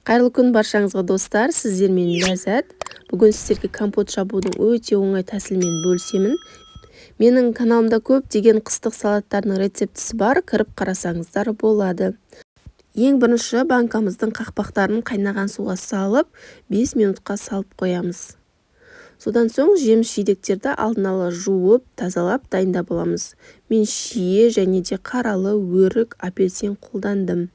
Қайырлы күн баршаңызға достар, сіздермен Ләззат. Бүгін сіздерге компот жабудың өте оңай тәсілімен бөлісемін. Менің каналымда көптеген қыстық салаттардың рецептісі бар, кіріп қарасаңыздар болады. Ең бірінші банкамыздың қақпақтарын қайнаған суға салып, 5 минутқа салып қоямыз. Содан соң жеміс-жидектерді алдын ала жуып, тазалап дайындап аламыз. Мен шие және де қаралы, өрік, апельсин қолдандым.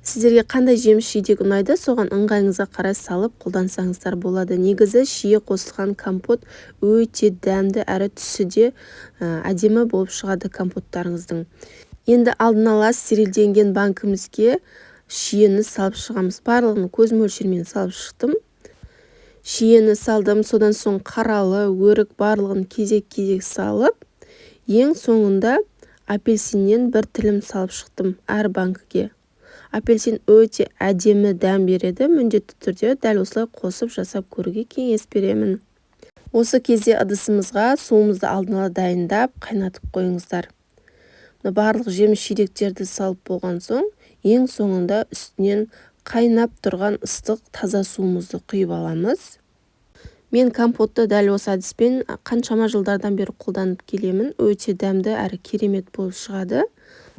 Сіздерге қандай жеміс-жидек ұнайды, соған ыңғайыңызға қарай салып қолдансаңыздар болады. Негізі шие қосылған компот өте дәмді, әрі түсі де әдемі болып шығады компоттарыңыздың. Енді алдын ала стерилденген банкімізге шиені салып шығамыз. Барлығын көз мөлшермен салып шықтым. Шиені салдым, содан соң қаралы, өрік барлығын кезек-кезек салып, ең соңында апельсиннен бір тілім салып шықтым әр банкіге. Апельсин өте әдемі дәм береді, міндетті түрде дәл осылай қосып жасап көруге кеңес беремін. Осы кезде ыдысымызға суымызды алдын ала дайындап, қайнатып қойыңыздар. Барлық жеміс-жидектерді салып болған соң, ең соңында үстінен қайнап тұрған ыстық таза суымызды құйып аламыз. Мен компотты дәл осы әдіспен қаншама жылдардан бері қолданып келемін. Өте дәмді әрі керемет болып шығады.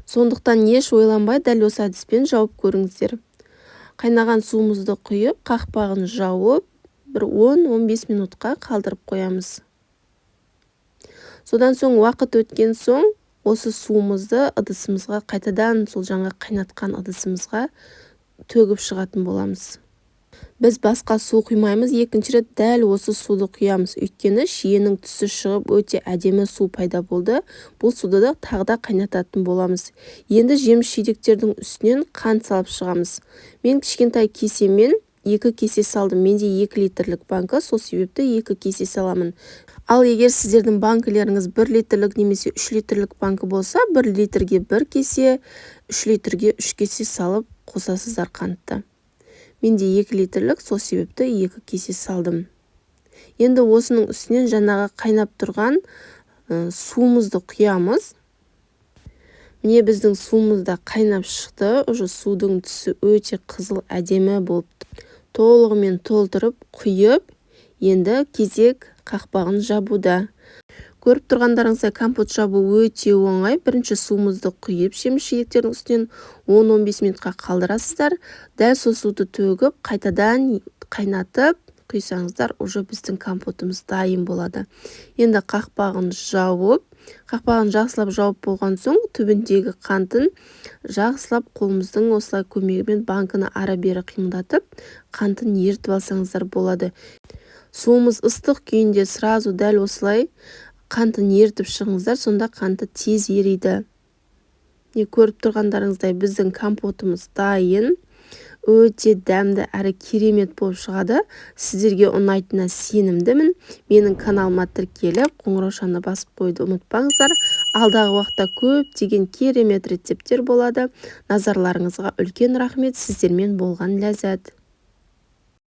Сондықтан еш ойланбай дәл осы әдіспен жауып көріңіздер. Қайнаған суымызды құйып, қақпағын жауып, бір 10-15 минутқа қалдырып қоямыз. Содан соң уақыт өткен соң, осы суымызды ыдысымызға қайтадан сол жаңа қайнатқан ыдысымызға төгіп шығатын боламыз. Біз басқа су құймаймыз, екінші рет дәл осы суды құямыз. Өйткені шиенің түсі шығып өте әдемі су пайда болды. Бұл суды да тағы да қайнататын боламыз. Енді жеміс-жидектердің үстінен қант салып шығамыз. Мен кішкентай кесемен 2 кесе салдым. Менде 2 литрлік банка, сол себепті 2 кесе саламын. Ал егер сіздердің банкілеріңіз 1 литрлік немесе 3 литрлік банкі болса, 1 литрге 1 кесе, 3 литрге 3 кесе салып қосасыздар қантты. Менде 2 литрлік, сол себепті 2 кесе салдым. Енді осының үстінен жаңағы қайнап тұрған суымызды құямыз. Міне біздің суымыз да қайнап шықты. Уже судың түсі өте қызыл әдемі болып толығымен толтырып құйып, енді кезек қақпағын жабуда. Көріп тұрғандарыңыздай компот жабу өте оңай. Бірінші суымызды құйып, жеміс-жидектердің үстінен 10-15 минутқа қалдырасыздар. Дәл сол суды төгіп, қайтадан қайнатып құйсаңыздар, уже біздің компотымыз дайын болады. Енді қақпағын жауып, қақпағын жақсылап жауып болған соң, түбіндегі қантын жақсылап қолымыздың осылай көмегімен банканы ары-бері қимылдатып, қантын ертіп алсаңыздар болады. Суымыз ыстық күйінде сразу дәл осылай қантын ертіп шығыңыздар, сонда қанты тез ериді. Көріп тұрғандарыңыздай біздің компотымыз дайын. Өте дәмді әрі керемет болып шығады. Сіздерге ұнайтынына сенімдімін. Менің каналыма тіркеліп, қоңыраушаны басып қойды ұмытпаңыздар. Алдағы уақытта көптеген керемет рецептер болады. Назарларыңызға үлкен рахмет. Сіздермен болған Ләззат.